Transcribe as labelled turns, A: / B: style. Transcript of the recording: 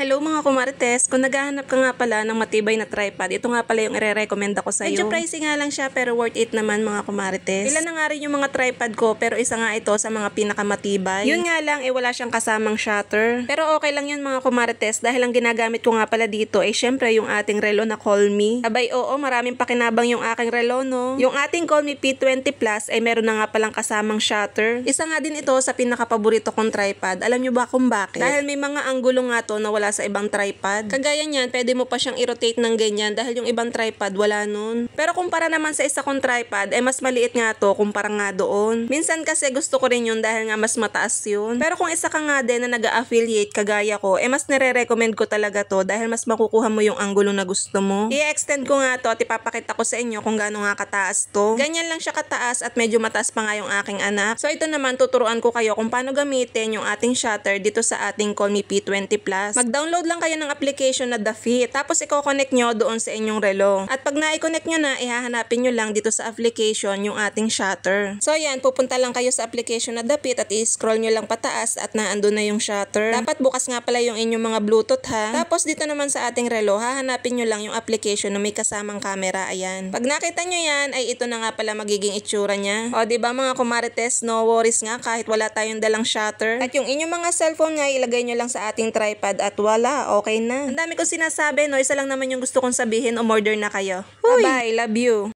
A: Hello mga kumarites, kung naghahanap ka nga pala ng matibay na tripod, ito nga pala yung i-recommend ako sa iyo. Medyo pricey nga lang siya pero worth it naman mga kumarites. Ilan na nga rin yung mga tripod ko pero isa nga ito sa mga pinakamatibay. Yun nga lang wala siyang kasamang shutter. Pero okay lang yun mga kumarites dahil ang ginagamit ko nga pala dito ay syempre yung ating relo na Call Me. Abay oo, maraming pakinabang yung aking relo no. Yung ating Call Me P20 Plus ay meron na nga palang kasamang shutter. Isa nga din ito sa pinakapaborito kong tripod. Alam nyo ba kung bakit? Dahil may mga anggulo nga to na wala sa ibang tripod. Kagaya niyan, pwede mo pa siyang i-rotate ng ganyan dahil yung ibang tripod wala nun. Pero kumpara naman sa isa kong tripod, mas maliit nga to kumpara nga doon. Minsan kasi gusto ko rin yun dahil nga mas mataas yun. Pero kung isa ka nga din na nag-affiliate kagaya ko, mas nire-recommend ko talaga to dahil mas makukuha mo yung anggulo na gusto mo. I-extend ko nga to at ipapakita ko sa inyo kung gaano nga kataas to. Ganyan lang siya kataas at medyo mataas pa nga yung aking anak. So ito naman, tuturuan ko kayo kung paano gamitin yung ating shutter dito sa ating Call Me P20 Plus. Mag-download lang kayo ng application na The Fit. Tapos i-connect nyo doon sa inyong relo. At pag na-connect nyo na, ihahanapin nyo lang dito sa application yung ating shutter. So yan, pupunta lang kayo sa application na The Fit at i-scroll nyo lang pataas at naandun na yung shutter. Dapat bukas nga pala yung inyong mga Bluetooth ha. Tapos dito naman sa ating relo, hahanapin nyo lang yung application na may kasamang camera. Ayan. Pag nakita nyo yan, ay ito na nga pala magiging itsura niya. O diba mga kumarites, no worries nga kahit wala tayong dalang shutter. At yung inyong mga cellphone nga, ilagay nyo lang sa ating tripod at wala, okay na. Ang dami kong sinasabi, no? Isa lang naman yung gusto kong sabihin, umorder na kayo. Bye-bye, love you.